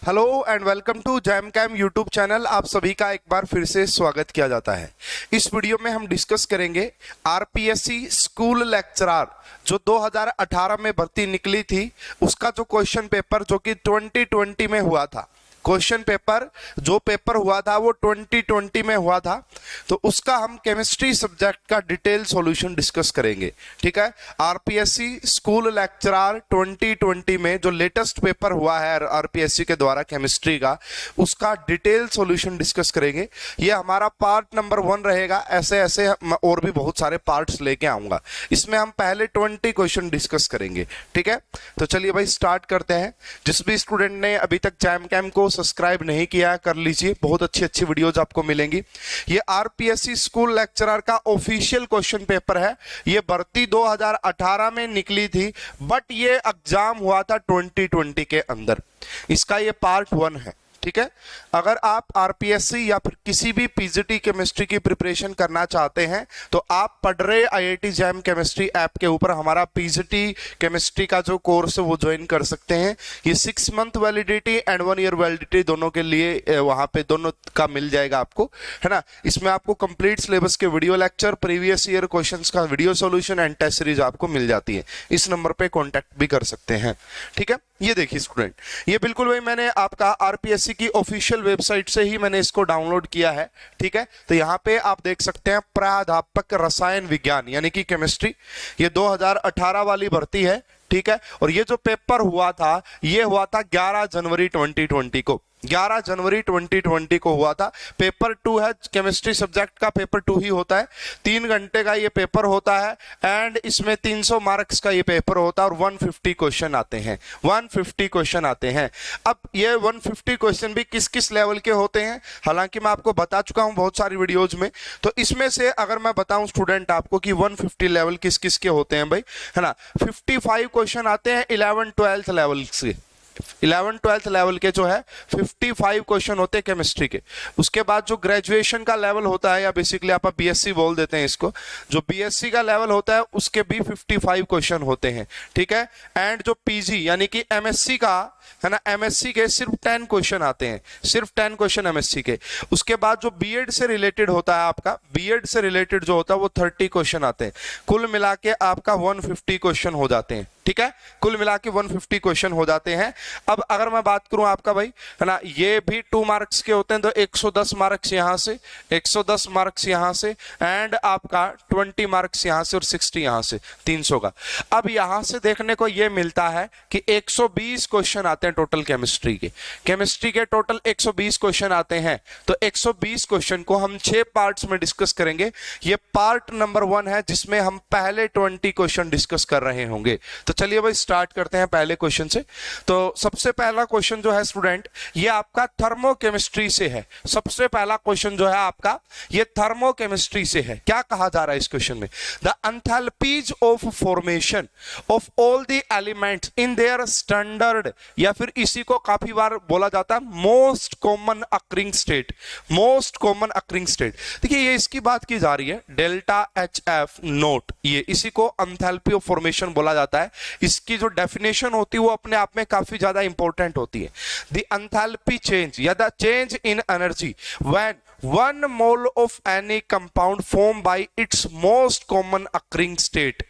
Hello and welcome to Jam Cam YouTube channel. आप सभी का एक बार फिर से स्वागत किया जाता है। इस वीडियो में हम डिस्कस करेंगे आरपीएससी स्कूल लेक्चरर जो 2018 में भर्ती निकली थी, उसका जो क्वेश्चन पेपर जो कि 2020 में हुआ था। क्वेश्चन पेपर जो पेपर हुआ था वो 2020 में हुआ था, तो उसका हम केमिस्ट्री सब्जेक्ट का डिटेल सॉल्यूशन डिस्कस करेंगे। ठीक है, आरपीएससी स्कूल लेक्चरर 2020 में जो लेटेस्ट पेपर हुआ है आरपीएससी के द्वारा केमिस्ट्री का, उसका डिटेल सॉल्यूशन डिस्कस करेंगे। ये हमारा पार्ट नंबर 1 रहेगा। ऐसे ऐसे और भी बहुत सारे पार्ट्स लेके आऊंगा। इसमें हम पहले 20 क्वेश्चन डिस्कस करेंगे। ठीक है, तो चलिए भाई स्टार्ट करते हैं। जिस भी स्टूडेंट ने अभी तक जैम कैम को सब्सक्राइब नहीं किया कर लीजिए, बहुत अच्छी अच्छी वीडियोज आपको मिलेंगी। ये आरपीएससी स्कूल लेक्चरर का ऑफिशियल क्वेश्चन पेपर है। ये भर्ती 2018 में निकली थी, बट ये एग्जाम हुआ था 2020 के अंदर। इसका ये पार्ट 1 है। ठीक है, अगर आप आरपीएससी या फिर किसी भी पीजीटी केमिस्ट्री की प्रिपरेशन करना चाहते हैं तो आप पढ़ रहे आईआईटी जैम केमिस्ट्री ऐप के ऊपर हमारा पीजीटी केमिस्ट्री का जो कोर्स है वो ज्वाइन कर सकते हैं। ये 6 month validity and 1 year validity दोनों के लिए वहां पे दोनों का मिल जाएगा आपको, है ना। इसमें आपको कंप्लीट सिलेबस के video lecture, previous year questions का video solution and test series आपको मिल जाती है। इस नंबर पे कॉन्टैक्ट भी कर सकते हैं। ठीक है, ये देखिए स्टूडेंट, ये बिल्कुल भाई मैंने आपका आरपीएससी की ऑफिशियल वेबसाइट से ही मैंने इसको डाउनलोड किया है। ठीक है, तो यहाँ पे आप देख सकते हैं प्राध्यापक रसायन विज्ञान यानी कि केमिस्ट्री, ये 2018 वाली भर्ती है। ठीक है, और ये जो पेपर हुआ था ये हुआ था 11 जनवरी 2020 को। 11 जनवरी 2020 को हुआ था। पेपर 2 है, केमिस्ट्री सब्जेक्ट का पेपर 2 ही होता है। 3 घंटे का ये पेपर होता है एंड इसमें 300 मार्क्स का ये पेपर होता है और 150 क्वेश्चन आते हैं। 150 क्वेश्चन आते हैं। अब ये 150 क्वेश्चन भी किस किस लेवल के होते हैं, हालांकि मैं आपको बता चुका हूं बहुत सारी वीडियोज में। तो इसमें से अगर मैं बताऊं स्टूडेंट आपको कि 150 लेवल किस किस के होते हैं भाई, है ना। 55 क्वेश्चन आते हैं 11-12 लेवल से। 11-12 लेवल के जो है 55 क्वेश्चन होते हैं केमिस्ट्री के। उसके बाद जो ग्रेजुएशन का लेवल होता है, या बेसिकली आप बीएससी बोल देते हैं इसको, जो बीएससी का लेवल होता है उसके भी 55 क्वेश्चन होते हैं। ठीक है, एंड जो पीजी यानी कि एमएससी का है ना, एमएससी के सिर्फ 10 क्वेश्चन आते हैं, सिर्फ 10 क्वेश्चन एमएससी के। उसके बाद जो बीएड से रिलेटेड होता है आपका, बीएड से रिलेटेड जो होता है वो 30 क्वेश्चन आते हैं। कुल मिला के आपका 150 क्वेश्चन हो जाते हैं। ठीक है, कुल मिला के 150 क्वेश्चन हो जाते हैं। अब अगर मैं बात करूं आपका भाई, है ना, ये भी 2 मार्क्स के होते हैं, तो 110 मार्क्स यहां से, 110 मार्क्स यहां से एंड आपका 20 मार्क्स यहां से और 60 यहां से, 300 का। अब यहां से देखने को ये मिलता है कि 120 क्वेश्चन आते हैं टोटल केमिस्ट्री के। केमिस्ट्री के टोटल 120 क्वेश्चन आते हैं। तो 120 क्वेश्चन को हम 6 पार्ट्स में डिस्कस करेंगे। ये पार्ट नंबर 1 है जिसमें हम पहले 20 क्वेश्चन डिस्कस कर रहे होंगे। तो चलिए भाई स्टार्ट करते हैं पहले क्वेश्चन से। तो सबसे पहला क्वेश्चन जो है स्टूडेंट, ये आपका थर्मोकेमिस्ट्री से है। सबसे पहला क्वेश्चन जो है आपका ये थर्मोकेमिस्ट्री से है। क्या कहा जा रहा है इस क्वेश्चन में? The enthalpies of formation of all the elements in their standard, या फिर इसी को काफी बार बोला जाता है most common occurring state. Most common occurring state, देखिए ये इसकी बात की जा रही है, डेल्टा एच एफ नोट, ये इसी को एंथैल्पी ऑफ फॉर्मेशन बोला जाता है। इसकी जो डेफिनेशन होती है वो अपने आप में काफी ज्यादा इंपॉर्टेंट होती है। द एंथैल्पी चेंज या the change in energy when 1 mole of any compound form by it's most common occurring state.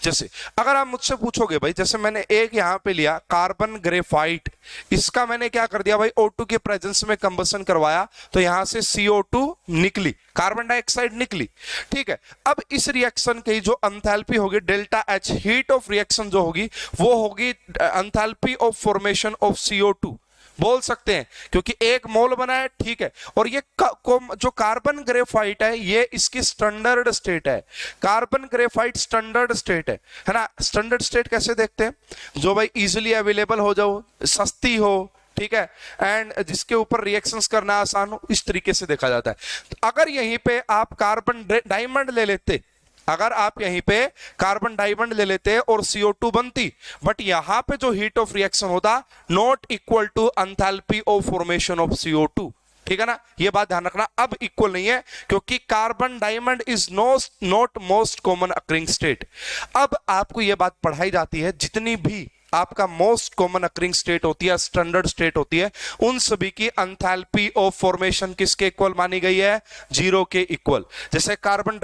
जैसे अगर आप मुझसे पूछोगे भाई, जैसे मैंने एक यहां पे लिया कार्बन ग्रेफाइट, इसका मैंने क्या कर दिया भाई, O2 के प्रेजेंस में कंबसन करवाया, तो यहां से CO2 निकली, कार्बन डाइऑक्साइड निकली। ठीक है, अब इस रिएक्शन की जो एंथैल्पी होगी delta H, heat of reaction जो होगी वो होगी enthalpy of formation of CO2 बोल सकते हैं, क्योंकि एक मोल बना है। ठीक है, और ये जो कार्बन ग्रेफाइट है ये इसकी स्टैंडर्ड स्टेट है। कार्बन ग्रेफाइट स्टैंडर्ड स्टेट है ना। स्टैंडर्ड स्टेट कैसे देखते हैं? जो भाई इजीली अवेलेबल हो जाओ, सस्ती हो, ठीक है, एंड जिसके ऊपर रिएक्शंस करना आसान हो, इस तरीके से देखा जाता है। तो अगर यहीं पे आप कार्बन डायमंड ले लेते, अगर आप यहीं पे कार्बन डायमंड ले लेते और CO2 बनती, बट यहां पे जो हीट ऑफ रिएक्शन होता not equal to enthalpy of formation of CO2। ठीक है ना, ये बात ध्यान रखना। अब इक्वल नहीं है क्योंकि carbon diamond is not most common occurring state. अब आपको ये बात पढ़ाई जाती है, जितनी भी आपका मोस्ट कॉमन अकरिंग स्टेट होती है, स्टैंडर्ड स्टेट होती है, उन सभी की एंथैल्पी ऑफ फॉर्मेशन किसके इक्वल मानी गई है? 0 के इक्वल। जैसे कार्बन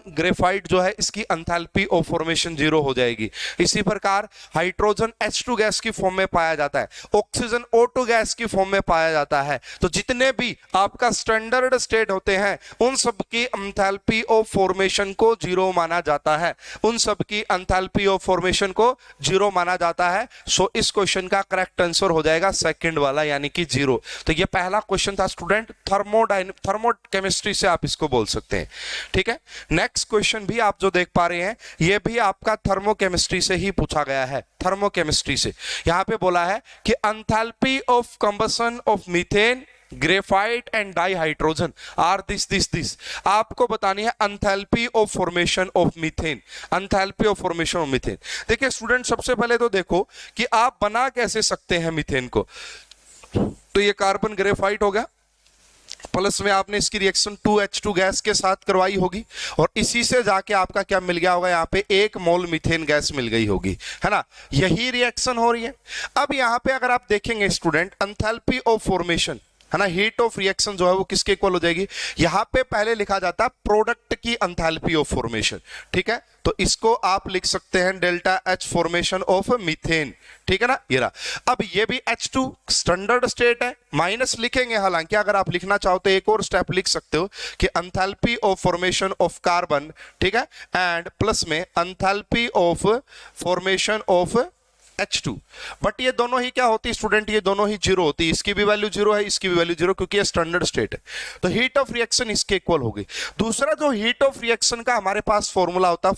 ग्रेफाइट जो है इसकी एंथैल्पी ऑफ फॉर्मेशन 0 हो जाएगी। इसी प्रकार हाइड्रोजन H2 गैस की फॉर्म में पाया जाता है, ऑक्सीजन O2 गैस की फॉर्म में पाया जाता है। तो जितने भी आपका स्टैंडर्ड स्टेट होते हैं उन सब की एंथैल्पी ऑफ फॉर्मेशन को 0 माना जाता है, उन सब की एंथैल्पी ऑफ फॉर्मेशन को 0 माना जाता है। सो इस क्वेश्चन का करेक्ट आंसर हो जाएगा सेकंड वाला, यानी कि 0। तो ये पहला क्वेश्चन था स्टूडेंट, थर्मोकेमिस्ट्री से आप इसको बोल सकते हैं। ठीक है, नेक्स्ट क्वेश्चन भी आप जो देख पा रहे हैं ये भी आपका थर्मोकेमिस्ट्री से ही पूछा गया है, थर्मोकेमिस्ट्री से। यहां पे बोला है कि enthalpy of combustion of methane, graphite and dihydrogen are this. आपको बतानी है enthalpy of formation of methane, enthalpy of formation of methane. देखिए स्टूडेंट, सबसे पहले तो देखो कि आप बना कैसे सकते हैं मीथेन को। तो ये कार्बन ग्रेफाइट हो गया, प्लस में आपने इसकी रिएक्शन 2H2 गैस के साथ करवाई होगी और इसी से जाके आपका क्या मिल गया होगा? यहाँ पे 1 मोल मीथेन गैस मिल गई होगी, है ना? यही रिएक्शन हो रही है। अब यहाँ पे अगर आप देखेंगे स्टूडेंट, एंथैल्पी ऑफ फॉर्मेशन, है ना, हीट ऑफ रिएक्शन जो है वो किसके इक्वल हो जाएगी? यहां पे पहले लिखा जाता है प्रोडक्ट की एंथैल्पी ऑफ फॉर्मेशन। ठीक है, तो इसको आप लिख सकते हैं delta H formation of methane. ठीक है ना, ये रहा। अब ये भी H2 स्टैंडर्ड स्टेट है, माइनस लिखेंगे। हालांकि अगर आप लिखना चाहो तो एक और स्टेप लिख सकते हो कि enthalpy of formation of carbon, ठीक है, एंड प्लस में enthalpy of formation of H2। But ये दोनों ही क्या होती है स्टूडेंट? ये दोनों ही 0 होती है। इसकी भी वैल्यू 0 है, इसकी भी वैल्यू 0, क्योंकि ये स्टैंडर्ड स्टेट है। तो हीट ऑफ रिएक्शन इसके इक्वल होगी। दूसरा जो हीट ऑफ रिएक्शन का हमारे पास फॉर्मूला होता है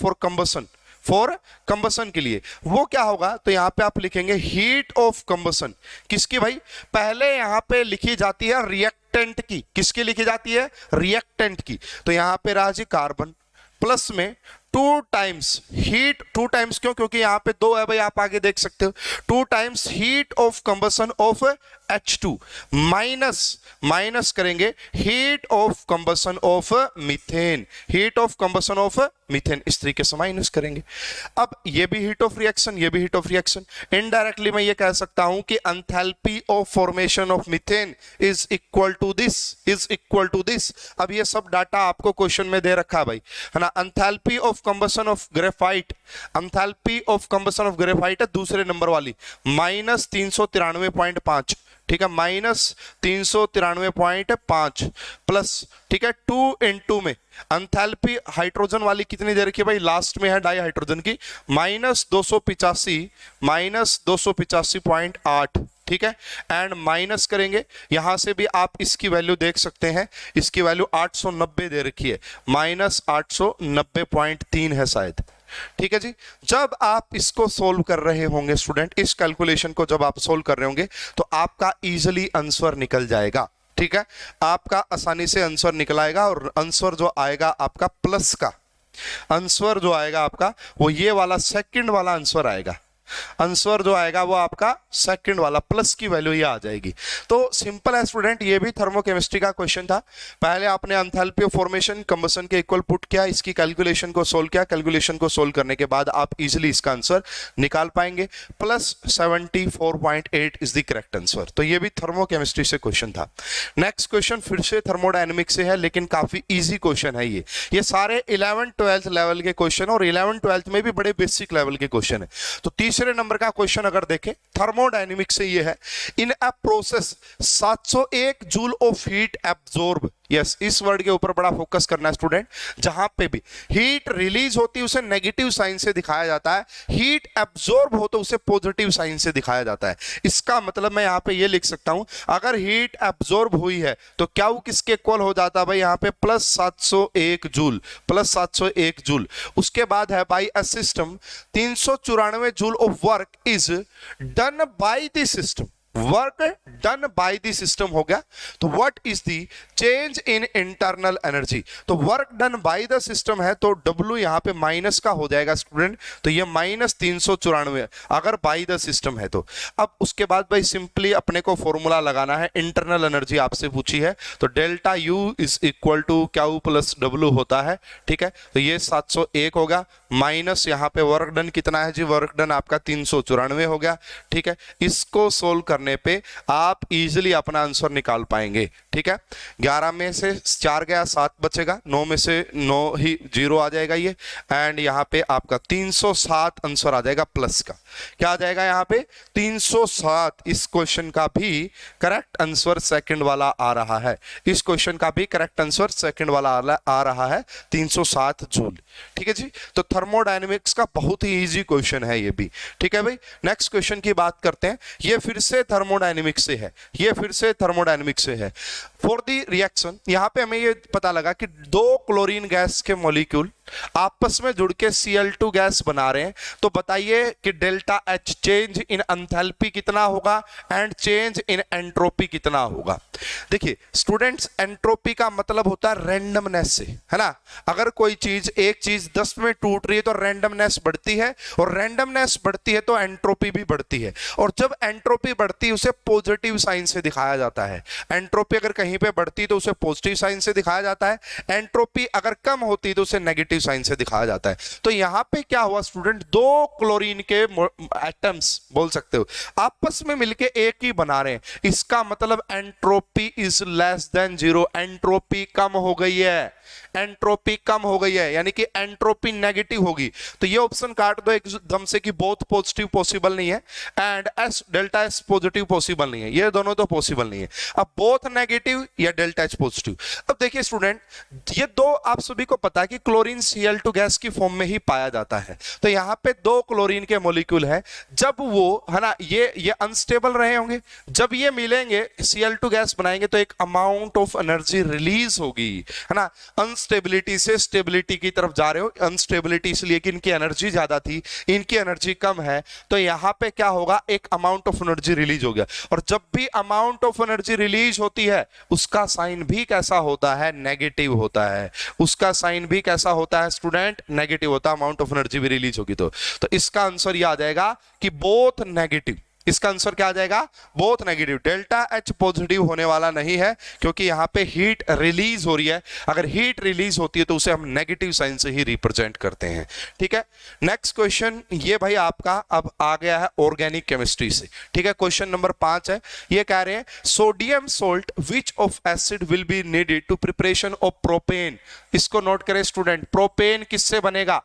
फॉर कंबसन के लिए, वो क्या होगा? तो यहां पे आप लिखेंगे हीट ऑफ कंबसन किसकी भाई? पहले यहां पे लिखी जाती है रिएक्टेंट की। किसकी लिखी जाती है? रिएक्टेंट की। तो यहां पे रहा जी कार्बन, प्लस में 2 टाइम्स हीट, 2 टाइम्स क्यों? क्योंकि यहां पे 2 है भाई, आप आगे देख सकते हो। 2 times heat of combustion of H2 minus करेंगे heat of combustion of methane, heat of combustion of methane, इस तरीके से माइनस करेंगे। अब ये भी हीट ऑफ रिएक्शन, ये भी हीट ऑफ रिएक्शन। इनडायरेक्टली मैं ये कह सकता हूं कि enthalpy of formation of methane is equal to this. अब ये सब डाटा आपको क्वेश्चन में दे रखा है भाई, है ना। Enthalpy of combustion of graphite, enthalpy of combustion of graphite है दूसरे नंबर वाली, -393.5। ठीक है, -393.5 प्लस, ठीक है, 2 into में एंथैल्पी हाइड्रोजन वाली कितनी दे रखी है भाई? लास्ट में है डाइहाइड्रोजन की, -285.8। ठीक है, एंड माइनस करेंगे यहां से भी आप इसकी वैल्यू देख सकते हैं, इसकी वैल्यू 890 दे रखी है, -890.3 है शायद। ठीक है जी, जब आप इसको सोल्व कर रहे होंगे स्टूडेंट, इस कैलकुलेशन को जब आप सोल्व कर रहे होंगे तो आपका इजीली आंसर निकल जाएगा। ठीक है, आपका आसानी से आंसर निकल आएगा और आंसर जो आएगा आपका प्लस का आंसर जो आएगा आपका वो ये वाला सेकंड वाला आंसर आएगा। आंसर जो आएगा वो आपका सेकंड वाला, प्लस की वैल्यू ये आ जाएगी। तो सिंपल है स्टूडेंट, ये भी थर्मोकेमिस्ट्री का क्वेश्चन था। पहले आपने एंथैल्पी ऑफ फॉर्मेशन कंबशन के इक्वल पुट किया, इसकी कैलकुलेशन को सोल्व किया, कैलकुलेशन को सोल्व करने के बाद आप इजीली इसका आंसर निकाल पाएंगे। +74.8 इज द करेक्ट आंसर। तो ये भी थर्मोकेमिस्ट्री से क्वेश्चन था। नेक्स्ट क्वेश्चन फिर से थर्मोडायनेमिक्स से है, लेकिन काफी ईजी क्वेश्चन है ये सारे 11th-12th लेवल के क्वेश्चन और 11th-12th में भी बड़े बेसिक लेवल के क्वेश्चन है। तो तीसरे नंबर का क्वेश्चन अगर देखें थर्मोडायनेमिक्स से ये है, in a process 701 joule of heat absorb. Yes, इस वर्ड के ऊपर बड़ा फोकस करना है स्टूडेंट। जहां पे भी हीट रिलीज होती है उसे नेगेटिव साइन से दिखाया जाता है, हीट एब्जॉर्ब हो तो उसे पॉजिटिव साइन से दिखाया जाता है। इसका मतलब मैं यहां पे ये लिख सकता हूं, अगर हीट एब्जॉर्ब हुई है तो क्या वो किसके इक्वल हो जाता है भाई? यहां पे +701 जूल, +701 जूल। उसके बाद है by a system 394 joule of work is done by the system. Work done by the system हो गया। तो what is the change in internal energy, तो work done by the system है तो W यहां पे माइनस का हो जाएगा स्टूडेंट, तो ये -394 अगर बाय द सिस्टम है तो। अब उसके बाद भाई सिंपली अपने को फॉर्मूला लगाना है, इंटरनल एनर्जी आपसे पूछी है तो delta U is equal to Q plus W होता है, ठीक है। तो ये 701 होगा, माइनस यहाँ पे वर्क डन कितना है जी, वर्क डन आपका 394 हो गया, ठीक है। इसको सोल्व करने पे आप इजीली अपना आंसर निकाल पाएंगे, ठीक है। 11 में से 4 गया 7 बचेगा, 9 में से 9 ही 0 आ जाएगा ये, एंड यहाँ पे आपका 307 आंसर आ जाएगा प्लस का। क्या आ जाएगा यहाँ पे 307। इस क्वेश्चन का भी करेक्ट आंसर सेकंड वाला आ रहा है, इस क्वेश्चन का भी करेक्ट आंसर सेकंड वाला आ रहा है 307 जूल, ठीक है जी। तो थर्मोडायनेमिक्स का बहुत ही इजी क्वेश्चन है ये भी, ठीक है भाई। नेक्स्ट क्वेश्चन की बात करते हैं, ये फिर से थर्मोडायनेमिक्स से है, ये फिर से थर्मोडायनेमिक्स से है। फॉर द रिएक्शन, यहां पे हमें ये पता लगा कि 2 क्लोरीन गैस के मॉलिक्यूल आपस में जुड़ के Cl2 गैस बना रहे हैं, तो बताइए कि delta H change in enthalpy कितना होगा एंड चेंज इन एंट्रोपी कितना होगा। देखिए स्टूडेंट्स, एंट्रोपी का मतलब होता है रैंडमनेस से, है ना। अगर कोई चीज, एक चीज 10 में टूट रही है तो रैंडमनेस बढ़ती है, और रैंडमनेस बढ़ती है तो एंट्रोपी भी बढ़ती है, और जब एंट्रोपी बढ़ती है उसे पॉजिटिव साइन से दिखाया जाता है। एंट्रोपी अगर कहीं पे बढ़ती है तो उसे पॉजिटिव साइन से दिखाया जाता है, एंट्रोपी अगर कम होती है तो उसे नेगेटिव साइन से दिखाया जाता है। तो यहां पे क्या हुआ स्टूडेंट, 2 क्लोरीन के एटम्स बोल सकते हो आपस में मिलके एक ही बना रहे हैं, इसका मतलब entropy is less than 0, entropy कम हो गई है, एंट्रोपी कम हो गई है, यानी कि एंट्रोपी नेगेटिव होगी। तो ये ऑप्शन काट दो एकदम से कि बोथ पॉजिटिव पॉसिबल नहीं है and S delta S positive possible नहीं है, ये दोनों तो पॉसिबल नहीं है। अब बोथ नेगेटिव या डेल्टा एच पॉजिटिव। अब देखिए स्टूडेंट, ये 2 आप सभी को पता है कि क्लोरीन Cl2 गैस की फॉर्म में ही पाया जाता है, तो यहां पे 2 क्लोरीन के मॉलिक्यूल है, जब वो, है ना, ये अनस्टेबल रहे होंगे, जब ये मिलेंगे Cl2 गैस बनाएंगे तो एक अमाउंट ऑफ एनर्जी रिलीज होगी, है ना। अनस्टेबिलिटी से स्टेबिलिटी की तरफ जा रहे हो, अनस्टेबिलिटी इसलिए कि इनकी एनर्जी ज्यादा थी, इनकी एनर्जी कम है, तो यहां पे क्या होगा, एक अमाउंट ऑफ एनर्जी रिलीज हो गया। और जब भी अमाउंट ऑफ एनर्जी रिलीज होती है उसका साइन भी कैसा होता है, नेगेटिव होता है, उसका साइन भी कैसा होता है स्टूडेंट, नेगेटिव होता है। अमाउंट ऑफ एनर्जी भी रिलीज होगी तो इसका आंसर ये आ जाएगा कि बोथ नेगेटिव। इसका आंसर क्या आ जाएगा, both negative. Delta H positive होने वाला नहीं है क्योंकि यहां पे हीट रिलीज हो रही है, अगर हीट रिलीज होती है तो उसे हम नेगेटिव साइन से ही रिप्रेजेंट करते हैं, ठीक है। नेक्स्ट क्वेश्चन ये भाई आपका अब आ गया है ऑर्गेनिक केमिस्ट्री से, ठीक है। क्वेश्चन नंबर 5 है, ये कह रहे हैं sodium salt which of acid will be needed to preparation of propane. इसको नोट करें स्टूडेंट, प्रोपेन किससे बनेगा,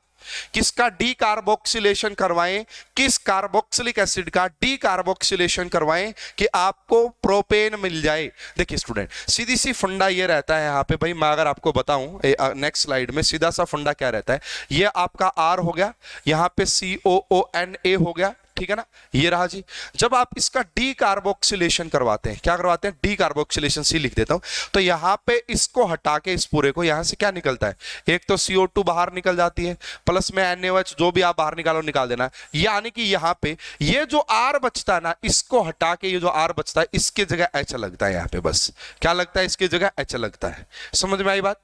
किसका डी कार्बोक्सिलेशन करवाएं, किस कार्बोक्सिलिक एसिड का डी कार्बोक्सिलेशन करवाएं कि आपको प्रोपेन मिल जाए। देखिए स्टूडेंट, सीधी सी फंडा ये रहता है यहाँ पे भाई, मैं अगर आपको बताऊं नेक्स्ट स्लाइड में, सीधा सा फंडा क्या रहता है, ये आपका R हो गया, यहाँ पे COONA हो गया, ठीक है ना, ये रहा जी। जब आप इसका डी कार्बोक्सिलेशन करवाते हैं, क्या करवाते हैं, डी कार्बोक्सिलेशन, सी लिख देता हूं, तो यहां पे इसको हटा के इस पूरे को, यहां से क्या निकलता है, एक तो CO2 बाहर निकल जाती है, प्लस में NaOH, जो भी आप बाहर निकालो निकाल देना, यानी कि यहां पे ये जो R बचता है ना, इसको हटा के ये जो R बचता है इसकी जगह H लगता है, यहां पे बस क्या लगता है, इसकी जगह H लगता है। समझ में आई बात,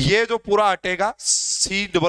ये जो पूरा हटेगा COONA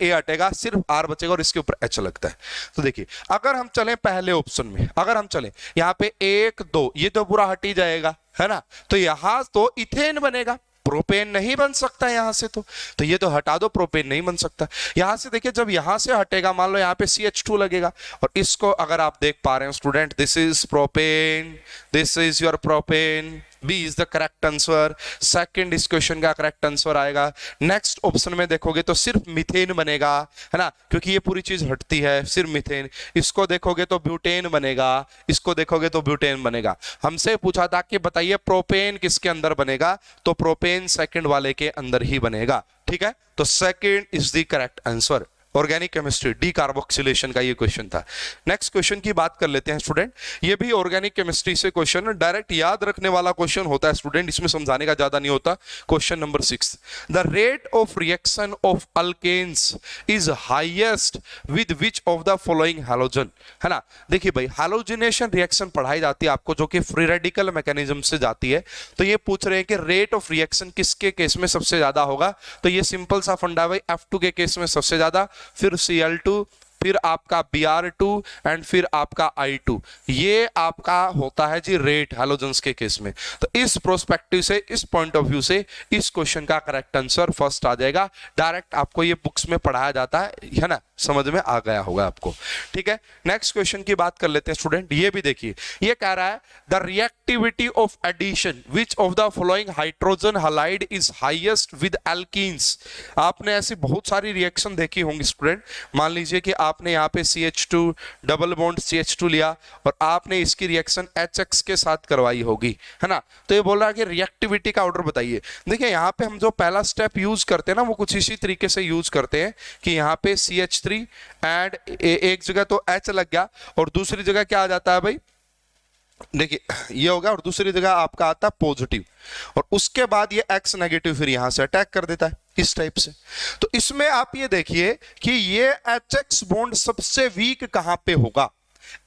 हटेगा, सिर्फ R बचेगा और इसके ऊपर H लगता है। तो देखिए अगर हम चलें पहले ऑप्शन में, अगर हम चलें यहाँ पे 1 2, ये तो पूरा हट ही जाएगा, है ना, तो यहां तो इथेन बनेगा, प्रोपेन नहीं बन सकता यहां से, तो ये तो हटा दो, प्रोपेन नहीं बन सकता। यहां से देखिए, जब यहां से हटेगा, मान लो यहां पे CH2 लगेगा, और इसको अगर आप देख पा रहे हो student, this is propane, this is your propane, B is the correct answer. Second इस क्वेश्चन का करेक्ट आंसर आएगा। नेक्स्ट ऑप्शन में देखोगे तो सिर्फ मीथेन बनेगा, है ना, क्योंकि ये पूरी चीज हटती है, सिर्फ मीथेन। इसको देखोगे तो ब्यूटेन बनेगा, इसको देखोगे तो ब्यूटेन बनेगा। हमसे पूछा था कि बताइए प्रोपेन किसके अंदर बनेगा, तो प्रोपेन सेकंड वाले के अंदर ही बनेगा, ठीक है। तो second is the correct answer. Organic chemistry, D carboxylation का ये क्वेश्चन था। नेक्स्ट क्वेश्चन की बात कर लेते हैं स्टूडेंट। ये भी ऑर्गेनिक केमिस्ट्री से क्वेश्चन, डायरेक्ट याद रखने वाला क्वेश्चन होता है स्टूडेंट, इसमें समझाने का ज्यादा नहीं होता। Question number 6, the rate of reaction of alkenes is highest with which of the following halogen, है ना। देखिए भाई, हैलोजिनेशन रिएक्शन पढ़ाई जाती है आपको, जो कि फ्री रेडिकल मैकेनिज्म से जाती है। तो ये पूछ रहे हैं कि रेट ऑफ रिएक्शन किसके केस में सबसे ज्यादा होगा। तो ये सिंपल सा फंडा है भाई, F2 के केस में सबसे ज्यादा, फिर Cl2, फिर आपका Br2 एंड फिर आपका I2। ये आपका होता है जी रेट हैलोजेंस के केस में। तो इस प्रोस्पेक्टिव से, इस पॉइंट ऑफ व्यू से इस क्वेश्चन का करेक्ट आंसर फर्स्ट आ जाएगा। डायरेक्ट आपको ये बुक्स में पढ़ाया जाता है ना, समझ में आ गया होगा आपको। ठीक है, नेक्स्ट क्वेश्चन की बात कर लेते हैं स्टूडेंट। ये भी देखिए, ये कह रहा है the reactivity of addition which of the following hydrogen halide is highest with alkenes. आपने ऐसी बहुत सारी रिएक्शन देखी होंगी स्टूडेंट। मान लीजिए कि आपने यहाँ पे CH2 डबल बॉन्ड CH2 लिया और आपने इसकी रिएक्शन HX के साथ करवाई होगी, है ना। तो ये बोल रहा है कि रिएक्टिविटी का ऑर्डर बताइए। देखिए यहाँ पे हम जो पहला स्टेप यूज करते हैं ना, वो कुछ इसी तरीके से यूज करते हैं कि यहाँ पे CH3 एंड एक जगह तो H लग गया और दूसरी जगह क्या आ जाता है भाई, देखिए ये होगा, और दूसरी जगह आपका आता है पॉजिटिव, और उसके बाद ये X नेगेटिव फिर यहां से अटैक कर देता है इस टाइप से। तो इसमें आप ये देखिए कि ये HX बॉन्ड सबसे वीक कहां पे होगा,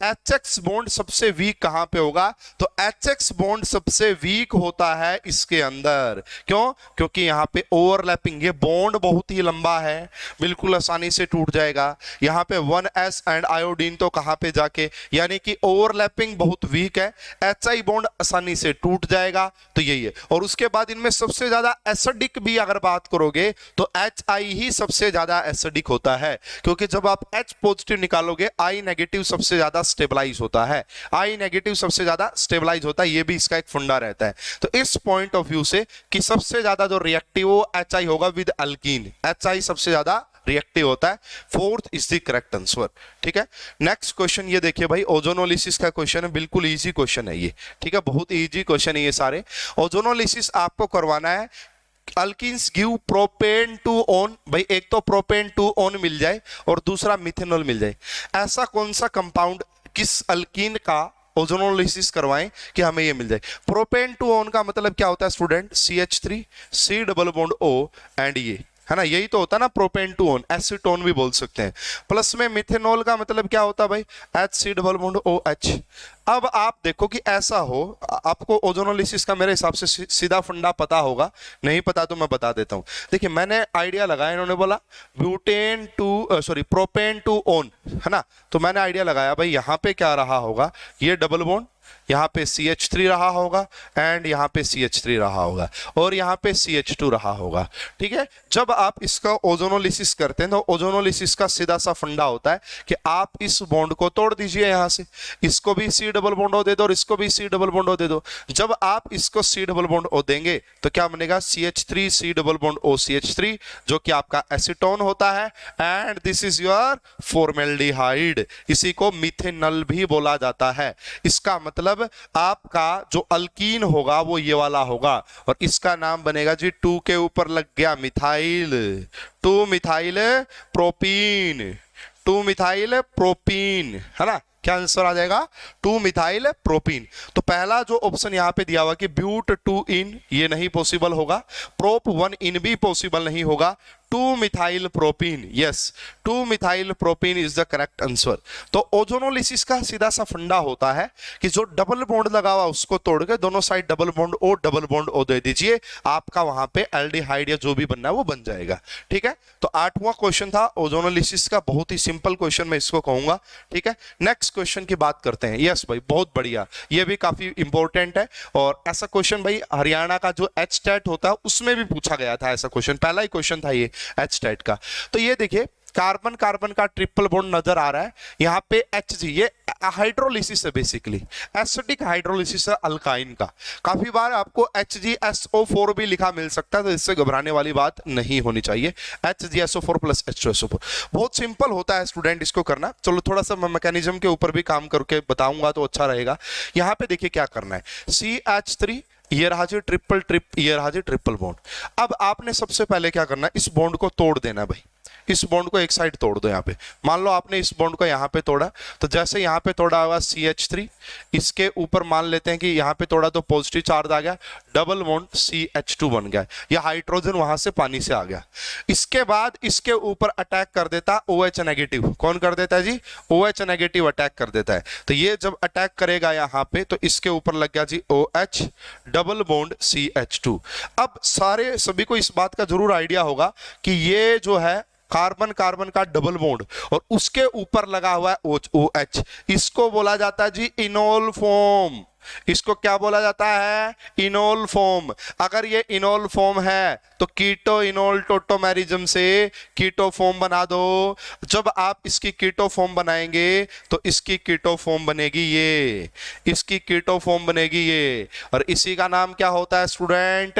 HX बॉन्ड सबसे वीक कहां पे होगा। तो HX बॉन्ड सबसे वीक होता है इसके अंदर। क्यों? क्योंकि यहां पे ओवरलैपिंग, ये बॉन्ड बहुत ही लंबा है, बिल्कुल आसानी से टूट जाएगा। यहां पे 1s एंड आयोडीन तो कहां पे जाके, यानी कि ओवरलैपिंग बहुत वीक है, HI बॉन्ड आसानी से टूट जाएगा। तो यही है। और उसके बाद इनमें सबसे ज्यादा एसिडिक भी अगर बात करोगे तो HI ही सबसे ज्यादा एसिडिक होता है, क्योंकि जब आप H पॉजिटिव निकालोगे I नेगेटिव सबसे ज्यादा स्टेबलाइज होता है, I नेगेटिव सबसे ज्यादा स्टेबलाइज होता है। ये भी इसका एक फंडा रहता है। तो इस पॉइंट ऑफ व्यू से कि सबसे ज्यादा जो रिएक्टिव वो HI होगा विद अल्कीन, HI सबसे ज्यादा रिएक्टिव होता है। Fourth is the correct answer. ठीक है, नेक्स्ट क्वेश्चन ये देखिए भाई, ओजोनोलिसिस का क्वेश्चन है, बिल्कुल इजी क्वेश्चन है ये। ठीक है, बहुत इजी क्वेश्चन है ये सारे। ओजोनोलिसिस आपको करवाना है, alkenes give propane two own, भाई एक तो प्रोपेन टू ओन मिल जाए और दूसरा मिथेनॉल मिल जाए। ऐसा कौन सा कंपाउंड किस अल्कीन का ओजोनोलिसिस करवाएं कि हमें ये मिल जाए। प्रोपेन टू ओन का मतलब क्या होता है student, CH3 C double bond O and ये, है ना, यही तो होता है ना प्रोपेन टू ओन, एसीटोन भी बोल सकते हैं। प्लस में मिथेनॉल का मतलब क्या होता है भाई, HC डबल बॉन्ड OH। अब आप देखो कि ऐसा हो, आपको ओजोनोलिसिस का मेरे हिसाब से सीधा फंडा पता होगा, नहीं पता तो मैं बता देता हूं। देखिए मैंने आइडिया लगाया, इन्होंने बोला प्रोपेन टू ओन, है ना, तो मैंने आइडिया लगाया भाई यहां पे क्या रहा होगा, ये डबल बॉन्ड, यहाँ पे CH3 रहा होगा एंड यहाँ पे CH3 रहा होगा और यहाँ पे CH2 रहा होगा। ठीक है, जब आप इसका ओजोनोलिसिस करते हैं तो ओजोनोलिसिस का सीधा सा फंडा होता है कि आप इस बॉन्ड को तोड़ दीजिए, यहाँ से इसको भी C डबल बॉन्ड O दे दो और इसको भी C डबल बॉन्ड O दे दो। जब आप इसको C डबल बॉन्ड O देंगे तो क्या बनेगा, CH3 C double bond O CH3, जो कि आपका एसीटोन होता है and this is your formaldehyde. इसी को मिथेनॉल भी बोला जाता है। इसका मतलब आपका जो अल्कीन होगा वो ये वाला होगा और इसका नाम बनेगा जी, 2 के ऊपर लग गया methyl, 2 methyl propene, 2 methyl propene, है ना। क्या आंसर आ जाएगा, 2 मिथाइल प्रोपीन। तो पहला जो ऑप्शन यहां पे दिया हुआ कि ब्यूट 2 इन, ये नहीं पॉसिबल होगा। प्रोप 1 इन भी पॉसिबल नहीं होगा। 2 methyl propene, yes 2 methyl propene is the correct answer. तो ओजोनोलिसिस का सीधा सा फंडा होता है कि जो डबल बॉन्ड लगा हुआ उसको तोड़ के दोनों साइड डबल बॉन्ड O दे दीजिए, आपका वहां पे एल्डिहाइड या जो भी बनना है वो बन जाएगा। ठीक है, तो 8वां क्वेश्चन था ओजोनोलिसिस का, बहुत ही सिंपल क्वेश्चन मैं इसको कहूंगा। ठीक है, नेक्स्ट क्वेश्चन की बात करते हैं। यस भाई, बहुत बढ़िया, ये भी काफी इंपॉर्टेंट है और ऐसा क्वेश्चन भाई हरियाणा का जो HTET होता है उसमें भी पूछा गया था ऐसा क्वेश्चन, पहला ही क्वेश्चन था ये HTET का। तो ये देखिए कार्बन कार्बन का ट्रिपल बॉन्ड नजर आ रहा है, यहाँ पे Hg, ये हाइड्रोलिसिस है, बेसिकली एसिडिक हाइड्रोलिसिस है अल्काइन का। काफी बार आपको HgSO4 भी लिखा मिल सकता है, तो इससे घबराने वाली बात नहीं होनी चाहिए। HgSO4 प्लस H2SO4 बहुत सिंपल होता है स्टूडेंट इसको करना। चलो थोड़ा सा मैं मैकेनिज्म के ऊपर भी काम करके बताऊंगा तो अच्छा रहेगा। यहाँ पे देखिए क्या करना है, CH3, ये रहा जी ये रहा जी ट्रिपल बॉन्ड। अब आपने सबसे पहले क्या करना है, इस बॉन्ड को तोड़ देना भाई, इस बॉन्ड को एक साइड तोड़ दो। यहाँ पे मान लो आपने इस बॉन्ड को यहाँ पे तोड़ा, तो जैसे यहाँ पे तोड़ा होगा CH3, इसके ऊपर मान लेते हैं कि यहाँ पे तोड़ा तो पॉजिटिव चार्ज आ गया, डबल बॉन्ड CH2 बन गया, या हाइड्रोजन वहां से पानी से आ गया। इसके बाद इसके ऊपर अटैक कर देता OH नेगेटिव। कौन कर देता है जी? OH नेगेटिव अटैक कर देता है। तो ये जब अटैक करेगा यहाँ पे, तो इसके ऊपर लग गया जी OH, डबल बॉन्ड CH2। अब सारे सभी को इस बात का जरूर आइडिया होगा कि ये जो है कार्बन कार्बन का डबल बॉन्ड और उसके ऊपर लगा हुआ है OH, इसको बोला जाता है जी इनोल फॉर्म। इसको क्या बोला जाता है? Enol form. अगर ये इनोल फॉर्म है तो कीटो इनोल टोटोमेरिज्म से कीटो फॉर्म बना दो। जब आप इसकी कीटो फॉर्म बनाएंगे तो इसकी कीटो फॉर्म बनेगी ये, इसकी कीटो फॉर्म बनेगी ये, और इसी का नाम क्या होता है स्टूडेंट?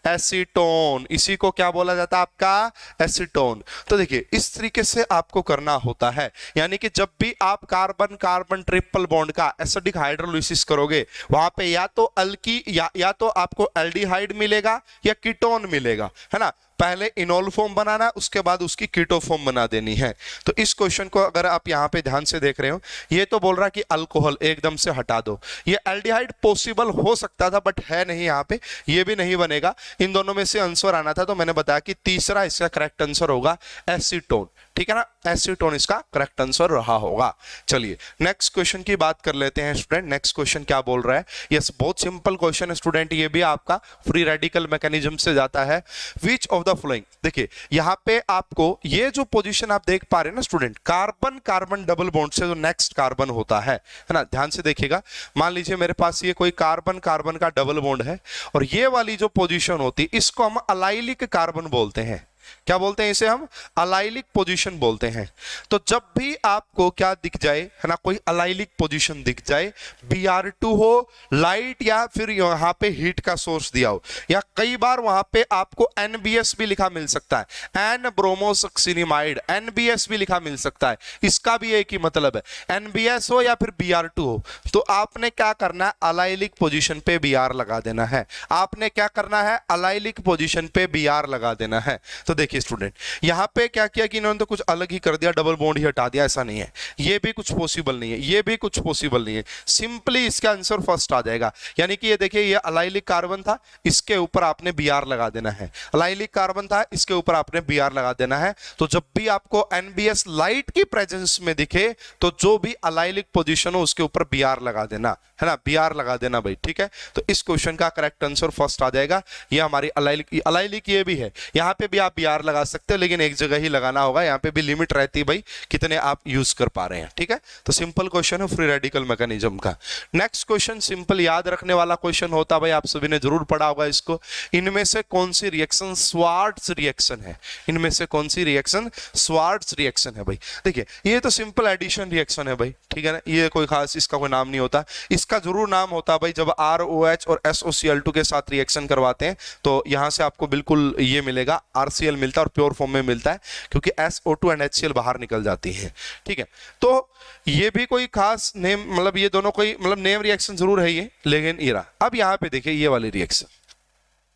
एसीटोन। इसी को क्या बोला जाता है आपका? एसीटोन। तो देखिए इस तरीके से आपको करना होता है, यानी कि जब भी आप कार्बन कार्बन ट्रिपल बॉन्ड का एसिडिक हाइड्रोलिसिस करोगे, वहां पे या तो अल्की या तो आपको एल्डिहाइड मिलेगा या कीटोन मिलेगा, है ना। पहले इनोल फॉर्म बनाना, उसके बाद उसकी कीटो फॉर्म बना देनी है। तो इस क्वेश्चन को अगर आप यहां पे ध्यान से देख रहे हो, ये तो बोल रहा है कि अल्कोहल एकदम से हटा दो। ये एल्डिहाइड पॉसिबल हो सकता था बट है नहीं, यहां पे ये भी नहीं बनेगा। इन दोनों में से आंसर आना था, तो मैंने बताया कि तीसरा इसका करेक्ट आंसर होगा एसीटोन। ठीक है ना, एसीटोन इसका करेक्ट आंसर रहा होगा। चलिए नेक्स्ट क्वेश्चन की बात कर लेते हैं स्टूडेंट। नेक्स्ट क्वेश्चन क्या बोल रहा है? यस, बहुत सिंपल क्वेश्चन है स्टूडेंट, ये भी आपका फ्री रेडिकल मैकेनिज्म से जाता है। विच ऑफ द फॉलोइंग, देखिए यहां पे आपको ये जो पोजीशन आप देख पा रहे हैं ना student, carbon carbon double bond से जो नेक्स्ट कार्बन होता है ना, ध्यान से देखिएगा। मान लीजिए मेरे पास ये कोई कार्बन कार्बन का डबल बॉन्ड है, और ये वाली जो पोजीशन होती है इसको हम अलाइलिक कार्बन बोलते हैं। क्या बोलते हैं इसे? हम अलाइलिक पोजीशन बोलते हैं। तो जब भी आपको क्या दिख जाए, है ना, कोई अलाइलिक पोजीशन दिख जाए, Br2 हो, लाइट या फिर यहां पे हीट का सोर्स दिया हो, या कई बार वहां पे आपको NBS भी लिखा मिल सकता है, एन ब्रोमोसक्सिनिमाइड, NBS भी लिखा मिल सकता है। इसका भी एक ही मतलब है, NBS हो या फिर Br2 हो, तो आपने क्या करना है? अलाइलिक पोजीशन पे Br लगा देना है। आपने क्या करना है? अलाइलिक पोजीशन पे Br लगा देना है। तो देखिए स्टूडेंट, यहां पे क्या किया कि इन्होंने तो कुछ अलग ही कर दिया, डबल बॉन्ड ही हटा दिया, ऐसा नहीं है। ये भी कुछ पॉसिबल नहीं है, ये भी कुछ पॉसिबल नहीं है। सिंपली इसका आंसर फर्स्ट आ जाएगा, यानी कि ये देखिए ये अलाइलिक कार्बन था, इसके ऊपर आपने Br लगा देना है। अलाइलिक कार्बन था, इसके ऊपर आपने Br लगा देना है। तो जब भी आपको NBS लाइट की प्रेजेंस में दिखे, तो जो भी अलाइलिक पोजीशन हो उसके ऊपर Br लगा देना, है ना, Br लगा देना भाई। ठीक है, तो इस क्वेश्चन का करेक्ट आंसर फर्स्ट आ जाएगा। ये हमारी अलाइलिक ये भी है, यहां पे भी आप Br लगा सकते हो, लेकिन एक जगह ही लगाना होगा। यहाँ पे भी लिमिट रहती है भाई कितने आप यूज कर पा रहे हैं। ठीक है, तो सिंपल क्वेश्चन है फ्री रेडिकल मैकेनिज्म का। नेक्स्ट क्वेश्चन सिंपल याद रखने वाला क्वेश्चन होता है भाई, आप सभी ने जरूर पढ़ा होगा इसको। इनमें से कौन सी रिएक्शन स्वार्ट्ज रिएक्शन है? इनमें से कौन सी रिएक्शन स्वार्ट्ज रिएक्शन है भाई? देखिए ये तो सिंपल एडिशन रिएक्शन है भाई, ठीक है ना, ये कोई खास इसका कोई नाम नहीं होता। इसका जरूर नाम होता है भाई जब ROH और SOCl2 के साथ रिएक्शन करवाते हैं, तो यहां से आपको बिल्कुल ये मिलेगा, RCl मिलता है, और प्योर फॉर्म में मिलता है, क्योंकि SO2 एंड HCl बाहर निकल जाती है। ठीक है, तो ये भी कोई खास नेम, मतलब ये दोनों कोई मतलब नेम रिएक्शन जरूर है ये, लेकिन ये रहा। अब यहां पे देखिए ये वाली रिएक्शन,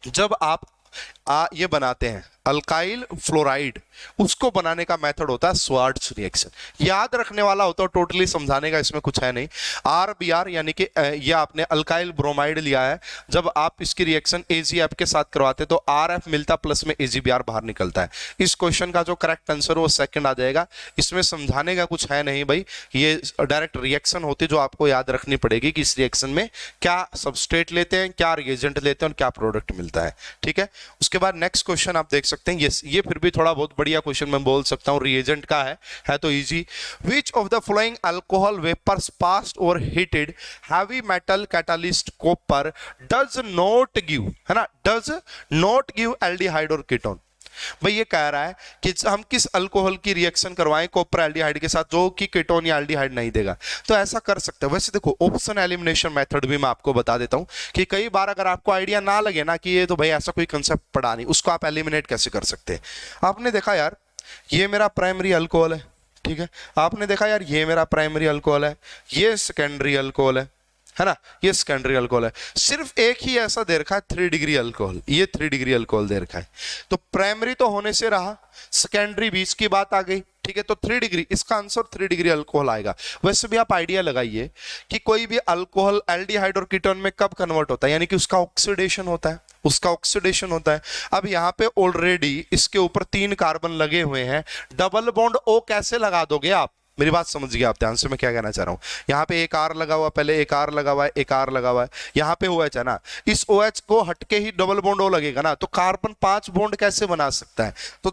जब आप ये बनाते हैं अल्काइल फ्लोराइड, उसको बनाने का मेथड होता है स्वार्ट्ज रिएक्शन। याद रखने वाला होता है, टोटली समझाने का इसमें कुछ है नहीं। RBr यानी कि ये आपने अल्काइल ब्रोमाइड लिया है, जब आप इसकी रिएक्शन AgF के साथ करवाते हैं तो RF मिलता प्लस में AgBr बाहर निकलता है। इस क्वेश्चन का जो करेक्ट आंसर वो सेकंड आ जाएगा। इसमें समझाने का कुछ है नहीं भाई, ये डायरेक्ट रिएक्शन होती है जो आपको याद रखनी पड़ेगी कि इस रिएक्शन में क्या सबस्ट्रेट लेते हैं, क्या रिएजेंट लेते हैं और क्या प्रोडक्ट मिलता है। ठीक है, उसके बाद नेक्स्ट क्वेश्चन आप देख सकते हैं, ये फिर भी थोड़ा बहुत बढ़िया क्वेश्चन मैं बोल सकता हूं, रिएजेंट का है तो easy. Which of the following alcohol vapours passed और heated heavy metal catalyst copper does not give, है ना, डज नॉट गिव एल्डिहाइड और कीटोन। भाई ये कह रहा है कि हम किस अल्कोहल की रिएक्शन करवाएं कॉपर एल्डिहाइड के साथ जो कि कीटोन या एल्डिहाइड नहीं देगा। तो ऐसा कर सकते हैं। वैसे देखो ऑप्शन एलिमिनेशन मेथड भी मैं आपको बता देता हूं कि कई बार अगर आपको आइडिया ना लगे ना कि ये तो भाई ऐसा कोई कंसेप्ट पढ़ा नहीं, उसको आप एलिमिनेट कैसे कर सकते हैं। आपने देखा यार ये मेरा प्राइमरी अल्कोहल है, ठीक है, आपने देखा यार ये मेरा प्राइमरी अल्कोहल है, ये सेकेंडरी अल्कोहल है, है ना, ये सेकेंडरी अल्कोहल है। सिर्फ एक ही ऐसा दे रखा है 3 डिग्री अल्कोहल, ये 3 डिग्री अल्कोहल दे रखा है। तो प्राइमरी तो होने से रहा, सेकेंडरी बीच की बात आ गई, ठीक है। तो 3 डिग्री, इसका आंसर 3 डिग्री अल्कोहल आएगा। वैसे भी आप आइडिया लगाइए कि कोई भी अल्कोहल एल्डिहाइड और कीटोन में कब कन्वर्ट होता है, यानी कि उसका ऑक्सीडेशन होता है, उसका ऑक्सीडेशन होता है। अब यहाँ पे ऑलरेडी इसके ऊपर 3 कार्बन लगे हुए हैं, डबल बॉन्ड O कैसे लगा दोगे आप, मेरी बात समझिए आप ध्यान से, मैं क्या कहना चाह रहा हूं। यहाँ पे एक R लगा हुआ, पहले एक R लगा हुआ है, एक R लगा हुआ है, यहाँ पे OH है ना, इस OH को हटके ही डबल बॉन्ड O लगेगा ना, तो कार्बन 5 बॉन्ड कैसे बना सकता है। तो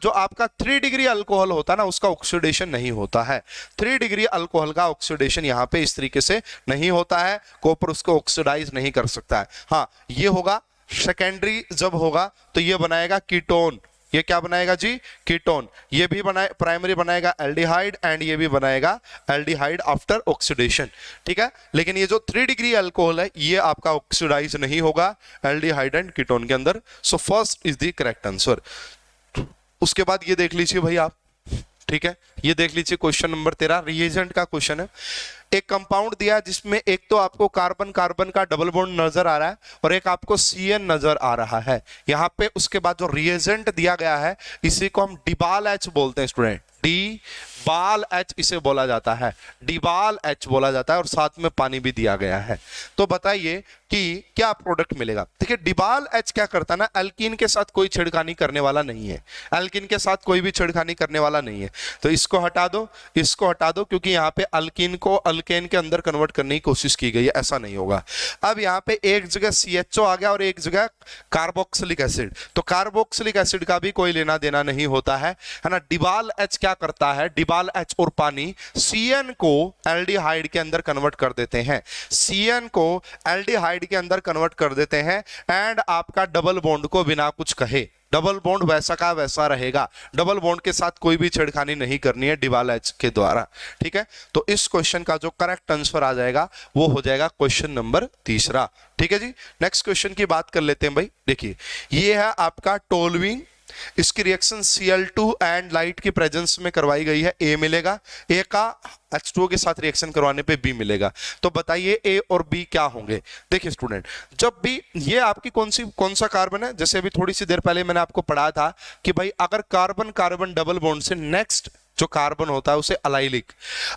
जो आपका 3 डिग्री अल्कोहल होता है ना, उसका ऑक्सीडेशन नहीं होता है। 3 डिग्री अल्कोहल का ऑक्सीडेशन यहाँ पे इस तरीके से नहीं होता है, कॉपर उसको ऑक्सीडाइज नहीं कर सकता है। हाँ, ये होगा सेकेंडरी, जब होगा तो ये बनाएगा कीटोन, ये क्या बनाएगा जी, कीटोन। ये भी बनाए, प्राइमरी बनाएगा एल्डिहाइड, एंड ये भी बनाएगा एल्डिहाइड आफ्टर ऑक्सीडेशन, ठीक है। लेकिन ये जो 3 डिग्री अल्कोहल है, ये आपका ऑक्सीडाइज नहीं होगा एल्डिहाइड एंड कीटोन के अंदर। So first is the correct answer. उसके बाद ये देख लीजिए भाई आप, ठीक है, ये देख लीजिए क्वेश्चन नंबर 13 रिएजेंट का क्वेश्चन है। एक कंपाउंड दिया जिसमें एक तो आपको कार्बन कार्बन का डबल बॉन्ड नजर आ रहा है और एक आपको CN नजर आ रहा है यहाँ पे। उसके बाद जो रिएजेंट दिया गया है, इसी को हम डिबाल H बोलते हैं स्टूडेंट, डिबाल H इसे बोला जाता है, डिबाल H बोला जाता है, और साथ में पानी भी दिया गया है। तो बताइए कि क्या प्रोडक्ट मिलेगा। देखिए डिबाल H क्या करता है ना, एल्कीन के साथ कोई छेड़खानी करने वाला नहीं है, एल्कीन के साथ कोई भी छेड़खानी करने वाला नहीं है। तो इसको हटा दो, इसको हटा दो, क्योंकि यहाँ पे अल्कीन को अल्केन के अंदर कन्वर्ट करने की कोशिश की गई है, ऐसा नहीं होगा। अब यहाँ पे एक जगह CHO आ गया और एक जगह कार्बोक्सिलिक एसिड, तो कार्बोक्सिलिक एसिड का भी कोई लेना देना नहीं होता है ना। डिबाल H क्या करता है, डिबाल H और पानी CN को एल्डिहाइड के अंदर कन्वर्ट कर देते हैं, CN को एल्डिहाइड के अंदर कन्वर्ट कर देते हैं, एंड आपका डबल बॉन्ड को बिना कुछ कहे, डबल बॉन्ड वैसा का वैसा रहेगा, डबल बॉन्ड के साथ कोई भी छेड़खानी नहीं करनी है डिबाल H के द्वारा, ठीक है। तो इस क्वेश्चन का जो करेक्ट आंसर आ जाएगा वो हो जाएगा क्वेश्चन नंबर 3, ठीक है जी। नेक्स्ट क्वेश्चन की बात कर लेते हैं भाई। देखिए ये है आपका टोल्यूइन, इसकी रिएक्शन Cl2 एंड लाइट की प्रेजेंस में करवाई गई है, A मिलेगा, A का H2O के साथ रिएक्शन करवाने पे B मिलेगा। तो बताइए A और B क्या होंगे। देखिए स्टूडेंट, जब भी ये आपकी कौन सा कार्बन है, जैसे अभी थोड़ी सी देर पहले मैंने आपको पढ़ा था कि भाई अगर कार्बन कार्बन डबल बॉन्ड से नेक्स्ट जो कार्बन होता है उसे अलाइलिक,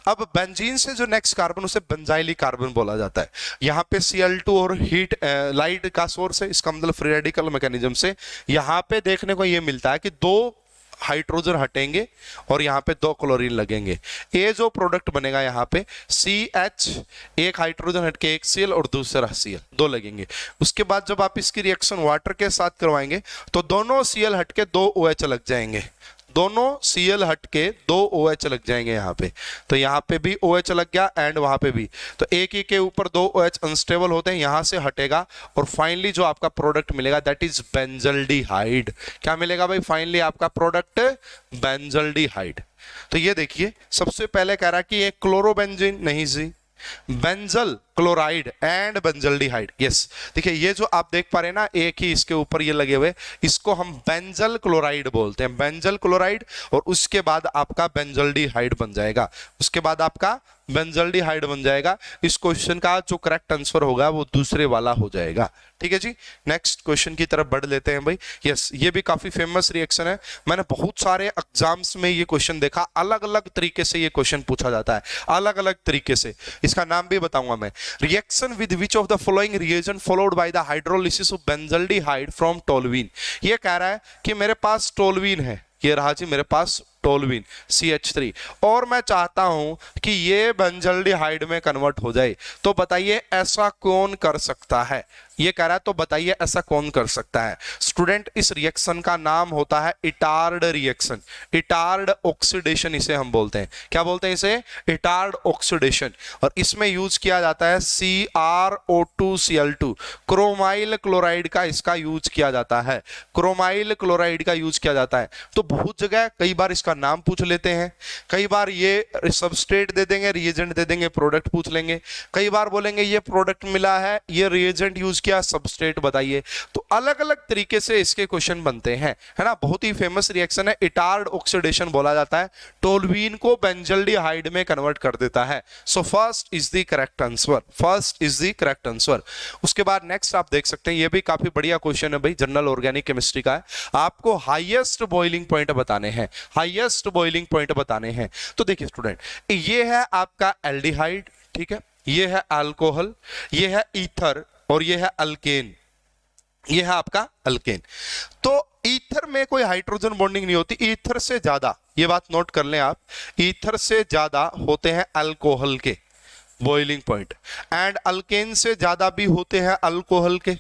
अब बेंजीन से जो नेक्स्ट कार्बन उसे बेंजाइलिक कार्बन बोला जाता है। यहाँ पे Cl2 और हीट लाइट का सोर्स है, इसका मतलब फ्री रेडिकल मैकेनिज्म से यहाँ पे देखने को ये मिलता है कि 2 हाइड्रोजन हटेंगे और यहाँ पे 2 क्लोरीन लगेंगे। ये जो प्रोडक्ट बनेगा यहाँ पे CH, एक हाइड्रोजन हटके एक Cl और दूसरा Cl, 2 लगेंगे। उसके बाद जब आप इसकी रिएक्शन वाटर के साथ करवाएंगे तो दोनों Cl हटके 2 OH लग जाएंगे, दोनों Cl हटके 2 OH लग जाएंगे यहाँ पे। तो यहाँ पे भी OH लग गया एंड वहां पे भी, तो एक ही के ऊपर 2 OH अनस्टेबल होते हैं, यहाँ से हटेगा और फाइनली जो आपका प्रोडक्ट मिलेगा दैट इज बेंजल्डिहाइड। क्या मिलेगा भाई फाइनली आपका प्रोडक्ट, बेंजल्डिहाइड। तो ये देखिए सबसे पहले कह रहा है कि ये क्लोरोबेंजीन नहीं जी, benzal chloride and benzaldehyde, yes. देखिए ये जो आप देख पा रहे हैं ना, एक ही इसके ऊपर ये लगे हुए, इसको हम बेंजल क्लोराइड बोलते हैं, बेंजल क्लोराइड, और उसके बाद आपका बेंजल्डिहाइड बन जाएगा, उसके बाद आपका बेंजल्डिहाइड बन जाएगा। इस क्वेश्चन का जो करेक्ट आंसर होगा वो दूसरे वाला हो जाएगा, ठीक है जी। नेक्स्ट क्वेश्चन की तरफ बढ़ लेते हैं भाई। यस, ये भी काफी फेमस रिएक्शन है, मैंने बहुत सारे एग्जाम्स में ये क्वेश्चन देखा, अलग अलग तरीके से ये क्वेश्चन पूछा जाता है, अलग अलग तरीके से। इसका नाम भी बताऊंगा मैं। Reaction with which of the following reagent followed by the hydrolysis of benzaldehyde from toluene. ये कह रहा है कि मेरे पास टोल्यूइन है, ये रहा जी मेरे पास टोल्यूइन CH3, और मैं चाहता हूं कि ये बेंजल्डिहाइड में कन्वर्ट हो जाए। तो बताइए ऐसा कौन कर सकता है, ये कह रहा है, तो बताइए ऐसा कौन कर सकता है। स्टूडेंट इस रिएक्शन का नाम होता है इटार्ड रिएक्शन, इटार्ड ऑक्सीडेशन इसे हम बोलते हैं। क्या बोलते हैं इसे, इटार्ड ऑक्सीडेशन। और इसमें यूज किया जाता है CrO2Cl2, क्रोमाइल क्लोराइड का इसका यूज किया जाता है, क्रोमाइल क्लोराइड का यूज किया जाता है। तो बहुत जगह कई बार इसका उसका नाम पूछ लेते हैं, कई बार ये सबस्ट्रेट दे देंगे, रिएजेंट दे देंगे, प्रोडक्ट पूछ लेंगे, कई बार बोलेंगे ये प्रोडक्ट मिला है, ये रिएजेंट यूज किया, सबस्ट्रेट बताइए। तो अलग अलग तरीके से इसके क्वेश्चन बनते हैं, है ना। बहुत ही फेमस रिएक्शन है, इटार्ड ऑक्सीडेशन बोला जाता है, टोल्यूइन को बेंजल्डिहाइड में कन्वर्ट कर देता है। So first is the correct answer, first is the correct answer. उसके बाद नेक्स्ट आप देख सकते हैं, ये भी काफी बढ़िया क्वेश्चन है भाई, जनरल ऑर्गेनिक केमिस्ट्री का है। आपको हाईएस्ट बॉइलिंग पॉइंट बताने हैं, हाईएस्ट बॉइलिंग पॉइंट बताने हैं। तो देखिए स्टूडेंट, ये है आपका एल्डिहाइड, ठीक है, ये है अल्कोहल, ये है ईथर और ये है अल्केन, ये है आपका अल्केन। तो ईथर में कोई हाइड्रोजन बॉन्डिंग नहीं होती, ईथर से ज्यादा, ये बात नोट कर लें आप, ईथर से ज्यादा होते हैं अल्कोहल के बॉइलिंग पॉइंट, एंड अल्केन से ज्यादा भी होते हैं अल्कोहल के।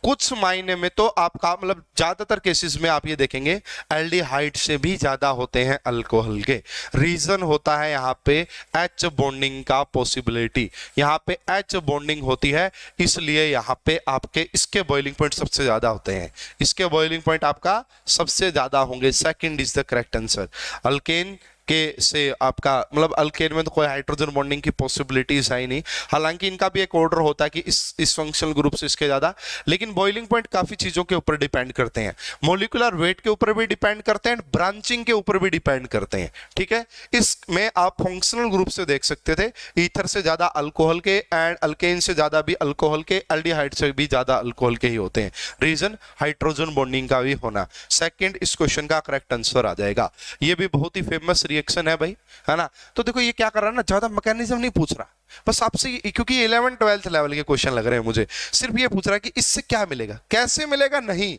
कुछ मायने में तो आपका मतलब ज्यादातर केसेस में आप ये देखेंगे एल्डिहाइड से भी ज्यादा होते हैं अल्कोहल के। रीजन होता है यहाँ पे एच बॉन्डिंग का पॉसिबिलिटी, यहाँ पे एच बॉन्डिंग होती है, इसलिए यहाँ पे आपके इसके बॉइलिंग पॉइंट सबसे ज्यादा होते हैं, इसके बॉइलिंग पॉइंट आपका सबसे ज्यादा होंगे। Second is the correct answer. Alkane के से आपका मतलब अल्केन में तो कोई हाइड्रोजन बॉन्डिंग की पॉसिबिलिटीज है ही नहीं, हालांकि इनका भी एक ऑर्डर होता है कि इस फंक्शनल ग्रुप से इसके ज्यादा, लेकिन बॉइलिंग पॉइंट काफी चीजों के ऊपर डिपेंड करते हैं, मोलिकुलर वेट के ऊपर भी डिपेंड करते हैं, ब्रांचिंग के ऊपर भी डिपेंड करते हैं, ठीक है। इसमें आप फंक्शनल ग्रुप से देख सकते थे, ईथर से ज्यादा अल्कोहल के एंड अल्केन से ज्यादा भी अल्कोहल के, एल्डिहाइड से भी ज्यादा अल्कोहल के ही होते हैं। रीजन हाइड्रोजन बॉन्डिंग का भी होना। सेकंड इस क्वेश्चन का करेक्ट आंसर आ जाएगा। ये भी बहुत ही फेमस रिएक्शन है भाई, है ना। तो देखो ये क्या कर रहा है ना, ज्यादा मैकेनिज्म नहीं पूछ रहा, बस आपसे, क्योंकि 11th-12th लेवल के क्वेश्चन लग रहे हैं मुझे, सिर्फ ये पूछ रहा है कि इससे क्या मिलेगा, कैसे मिलेगा नहीं,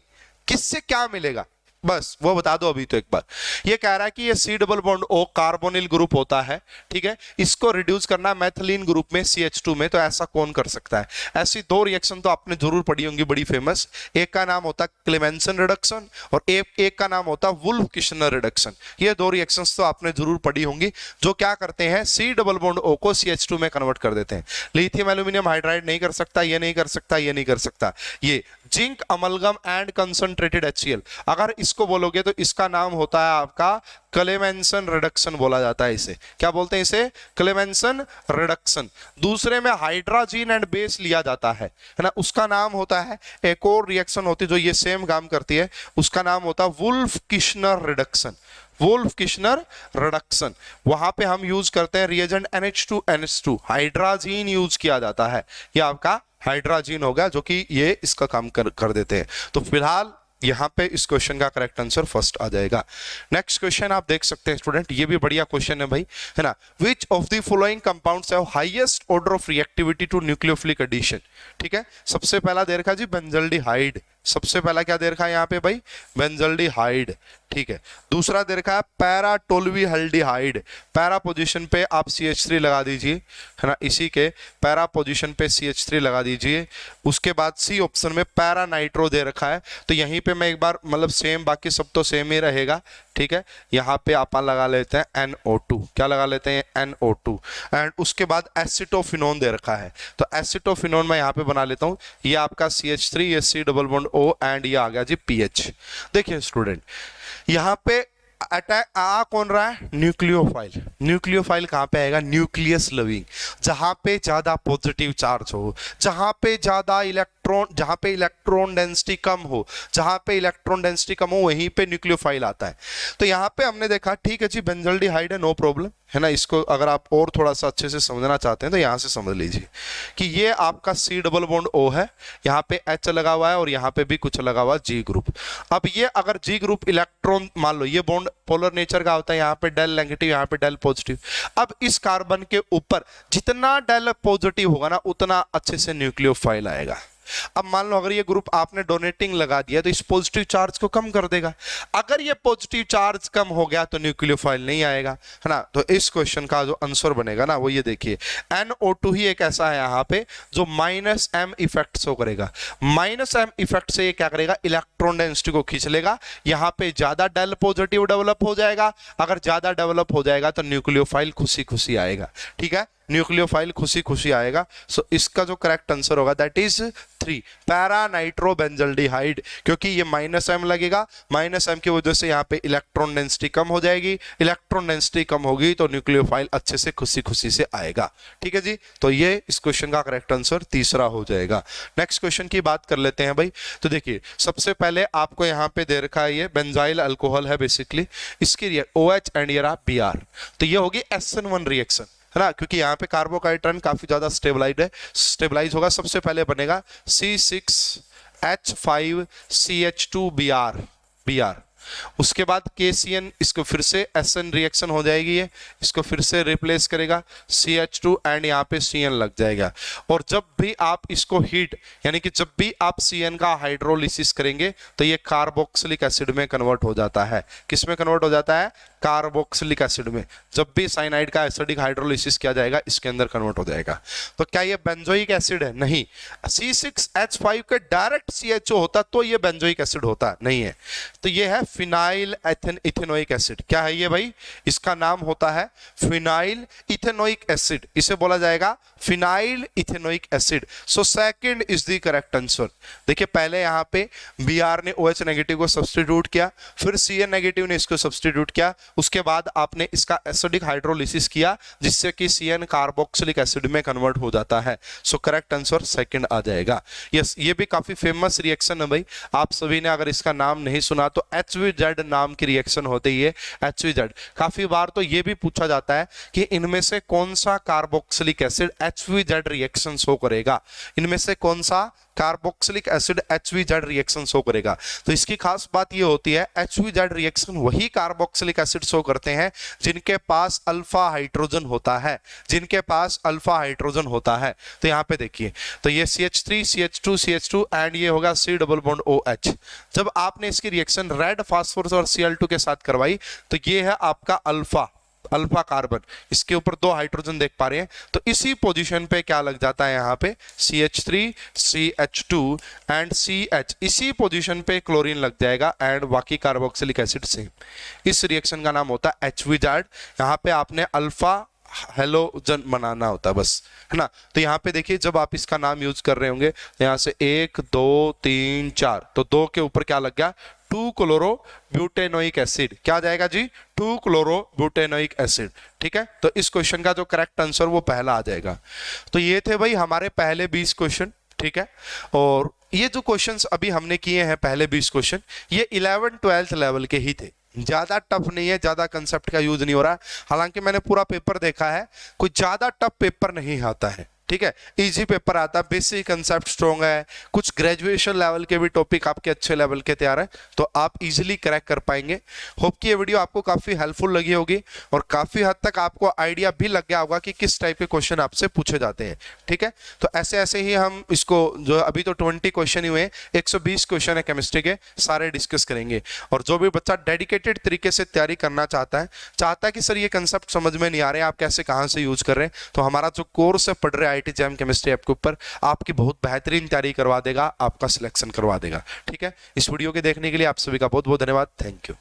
किससे क्या मिलेगा, बस वो बता दो अभी तो एक बार। ये कह रहा है कि ये C double bond O carbonyl group होता है, ठीक है, इसको रिड्यूस करना मैथिलीन ग्रुप में CH2 में, तो ऐसा कौन कर सकता है। ऐसी दो रिएक्शन तो आपने जरूर पढ़ी होंगी बड़ी फेमस, एक का नाम होता है क्लेमेंसन रिडक्शन और एक का नाम होता है वुल्फ किशनर रिडक्शन। ये दो रिएक्शंस तो आपने जरूर पढ़ी होंगी, जो क्या करते हैं C डबल बॉन्ड O को CH2 में कन्वर्ट कर देते हैं। लिथियम एल्यूमिनियम हाइड्राइड नहीं कर सकता, ये नहीं कर सकता, ये नहीं कर सकता। ये zinc amalgam and concentrated HCl, अगर इसको बोलोगे तो इसका नाम होता है आपका क्लेमेंसन रिडक्शन बोला जाता है। इसे क्या बोलते हैं, इसे क्लेमेंसन रिडक्शन। दूसरे में हाइड्रोजन एंड बेस लिया जाता है ना, उसका नाम होता है, एक और रिएक्शन होती है जो ये सेम काम करती है, उसका नाम होता है वुल्फ किशनर रिडक्शन, वुल्फ किशनर रिडक्शन। वहां पे हम यूज करते हैं रिएजेंट NH2NH2, हाइड्रोजन यूज किया जाता है, ये आपका हाइड्रोजन होगा जो कि ये इसका काम कर देते हैं। तो फिलहाल यहां पे इस क्वेश्चन का करेक्ट आंसर फर्स्ट आ जाएगा। नेक्स्ट क्वेश्चन आप देख सकते हैं स्टूडेंट, ये भी बढ़िया क्वेश्चन है भाई, है ना। Which of the following compounds have highest order of reactivity to nucleophilic addition, ठीक है। सबसे पहला दे रखा जी बेंजल्डिहाइड, सबसे पहला क्या दे रखा है यहाँ पे भाई, बेंजल्डिहाइड, ठीक है। दूसरा दे रखा है पैरा टोल्यूहाइड, पैरा पोजीशन पे आप CH3 लगा दीजिए, है ना, इसी के पैरा पोजीशन पे CH3 लगा दीजिए। उसके बाद सी ऑप्शन में पैरा नाइट्रो दे रखा है, तो यहीं पे मैं एक बार मतलब सेम, बाकी सब तो सेम ही रहेगा, ठीक है। यहाँ पे आप लगा लेते हैं NO2, क्या लगा लेते हैं NO2, एंड उसके बाद एसिटोफिनोन दे रखा है, तो एसिटोफिनोन मैं यहाँ पे बना लेता हूँ, ये आपका CH3, ये C double bond O and ये आ गया जी PH। देखिए स्टूडेंट, यहाँ पे अटैक आ कौन रहा है, न्यूक्लियोफाइल। न्यूक्लियोफाइल कहाँ पे आएगा, न्यूक्लियस लविंग, जहां पे ज्यादा पॉजिटिव चार्ज हो, जहां पे ज्यादा इलेक्ट्रॉन, जहां पे इलेक्ट्रॉन डेंसिटी कम हो, जहां पे इलेक्ट्रॉन डेंसिटी कम हो, वहीं पे न्यूक्लियोफाइल आता है। तो यहाँ पे हमने देखा, ठीक है जी, बेंजल्डिहाइड है, नो प्रॉब्लम, है ना। इसको अगर आप और थोड़ा सा अच्छे से समझना चाहते हैं तो यहाँ से समझ लीजिए कि ये आपका C डबल बॉन्ड O है, यहाँ पे H लगा हुआ है और यहाँ पे भी कुछ लगा हुआ है G ग्रुप। अब ये अगर G ग्रुप इलेक्ट्रॉन, मान लो ये बॉन्ड पोलर नेचर का होता है, यहाँ पे डेल नेगेटिव, यहाँ पे डेल पॉजिटिव। अब इस कार्बन के ऊपर जितना डेल पॉजिटिव होगा ना, उतना अच्छे से न्यूक्लियोफाइल आएगा। अब मान लो अगर ये ग्रुप आपने डोनेटिंग लगा दिया तो इस पॉजिटिव चार्ज को कम कर देगा, अगर ये पॉजिटिव चार्ज कम हो गया तो न्यूक्लियोफाइल नहीं आएगा, है ना। तो इस क्वेश्चन का जो आंसर बनेगा ना, वो ये देखिए, NO2 ही एक ऐसा है यहाँ पे जो -M इफेक्ट शो करेगा। -M इफेक्ट से ये क्या करेगा, इलेक्ट्रॉन डेंसिटी को खींच लेगा, यहाँ पे ज्यादा डेल पॉजिटिव डेवलप हो जाएगा, अगर ज्यादा डेवलप हो जाएगा तो न्यूक्लियोफाइल खुशी खुशी आएगा, ठीक है। न्यूक्लियोफाइल खुशी खुशी आएगा। सो इसका जो करेक्ट आंसर होगा दैट इज 3 पैरा नाइट्रोबेंजल्डिहाइड, क्योंकि ये -m लगेगा, -m की वजह से यहाँ पे इलेक्ट्रॉन डेंसिटी कम हो जाएगी, इलेक्ट्रॉन डेंसिटी कम होगी तो न्यूक्लियोफाइल अच्छे से खुशी खुशी से आएगा। ठीक है जी, तो ये इस क्वेश्चन का करेक्ट आंसर तीसरा हो जाएगा। नेक्स्ट क्वेश्चन की बात कर लेते हैं भाई। तो देखिए सबसे पहले आपको यहाँ पे दे रखा है ये बेंजाइल अल्कोहल है बेसिकली, इसकी OH एंड ये Br, तो ये होगी SN1 रिएक्शन है ना, क्योंकि यहाँ पे कार्बोकाइट्रन काफी ज्यादा स्टेबलाइज है, स्टेबलाइज होगा। सबसे पहले बनेगा C6H5CH2Br, उसके बाद KCN, इसको फिर से SN रिएक्शन हो जाएगी, ये इसको फिर से रिप्लेस करेगा CH2 एंड यहाँ पे CN लग जाएगा। और जब भी आप इसको हीट यानी कि जब भी आप CN का हाइड्रोलिसिस करेंगे तो ये कार्बोक्सिलिक एसिड में कन्वर्ट हो जाता है। किस में कन्वर्ट हो जाता है? कार्बोक्सिलिक एसिड में। जब भी साइनाइड का एसिडिक हाइड्रोलिसिस किया जाएगा इसके अंदर कन्वर्ट हो जाएगा। तो क्या ये बेंजोइक एसिड है? नहीं। C6H5 के डायरेक्ट CHO होता तो ये बेंजोइक एसिड होता, नहीं है। तो ये है फिनाइल इथेनोइक एसिड। क्या है ये भाई? इसका नाम होता है फिनाइल इथेनोइक एसिड, इसे बोला जाएगा phenyl ethanoic acid. So second is the correct answer. देखिए पहले यहाँ पे Br ने OH नेगेटिव को सब्स्टिट्यूट किया, फिर Cn नेगेटिव ने इसको सब्स्टिट्यूट किया, उसके बाद आपने इसका एसिडिक हाइड्रोलिसिस किया जिससे कि CN कार्बोक्सिलिक एसिड में कन्वर्ट हो जाता है। सो करेक्ट आंसर सेकंड आ जाएगा। यस, ये भी काफी फेमस रिएक्शन है भाई, आप सभी ने अगर इसका नाम नहीं सुना तो HVZ नाम की रिएक्शन होती है। HVZ काफी बार तो ये भी पूछा जाता है कि इनमें से कौन सा carboxylic acid HVZ reaction show करेगा, इनमें से कौन सा carboxylic acid HVZ reaction show करेगा। तो इसकी खास बात ये होती है HVZ रिएक्शन वही कार्बोक्सिलिक एसिड शो करते हैं जिनके पास अल्फा हाइड्रोजन होता है, जिनके पास अल्फा हाइड्रोजन होता है। तो यहाँ पे देखिए, तो ये CH3 CH2 CH2 एंड ये होगा C डबल बॉन्ड OH। जब आपने इसकी रिएक्शन रेड फास्फोरस और Cl2 के साथ करवाई तो ये है आपका अल्फा कार्बन, इसके ऊपर 2 हाइड्रोजन देख पा रहे हैं। तो इसी पोजीशन पे क्या लग जाता है यहाँ पे CH3 CH2 एंड CH, इसी पोजीशन पे क्लोरीन लग जाएगा एंड बाकी कार्बोक्सिलिक एसिड सेम। इस रिएक्शन का नाम होता है HVZ। यहाँ पे आपने अल्फा हेलोजन बनाना होता है बस, है ना। तो यहाँ पे देखिए जब आप इसका नाम यूज कर रहे होंगे तो यहाँ से 1 2 3 4, तो 2 के ऊपर क्या लग गया? 2 क्लोरो ब्यूटेनोइक एसिड। क्या आ जाएगा जी? 2 क्लोरो ब्यूटेनोइक एसिड। ठीक है, तो इस क्वेश्चन का जो करेक्ट आंसर वो पहला आ जाएगा। तो ये थे भाई हमारे पहले 20 क्वेश्चन। ठीक है, और ये जो क्वेश्चंस अभी हमने किए हैं पहले 20 क्वेश्चन, ये 11th-12th लेवल के ही थे, ज्यादा टफ नहीं है, ज्यादा कंसेप्ट का यूज नहीं हो रहा है। हालांकि मैंने पूरा पेपर देखा है, कोई ज्यादा टफ पेपर नहीं आता है। ठीक है, इजी पेपर आता है, बेसिक कंसेप्ट स्ट्रॉन्ग है, कुछ ग्रेजुएशन लेवल के भी टॉपिक आपके अच्छे लेवल के तैयार है, तो आप इजीली क्रैक कर पाएंगे। होप कि ये वीडियो आपको काफी हेल्पफुल लगी होगी और काफी हद तक आपको आइडिया भी लग गया होगा कि किस टाइप के क्वेश्चन आपसे पूछे जाते हैं। ठीक है, तो ऐसे ऐसे ही हम इसको, जो अभी तो 20 क्वेश्चन ही हुए, 120 क्वेश्चन है केमिस्ट्री के, सारे डिस्कस करेंगे। और जो भी बच्चा डेडिकेटेड तरीके से तैयारी करना चाहता है कि सर ये कंसेप्ट समझ में नहीं आ रहे, आप कैसे कहाँ से यूज कर रहे हैं, तो हमारा जो कोर्स है पढ़ रहे IIT JAM केमिस्ट्री ऐप के ऊपर, आपकी बहुत बेहतरीन तैयारी करवा देगा, आपका सिलेक्शन करवा देगा। ठीक है, इस वीडियो के देखने के लिए आप सभी का बहुत बहुत धन्यवाद। Thank you.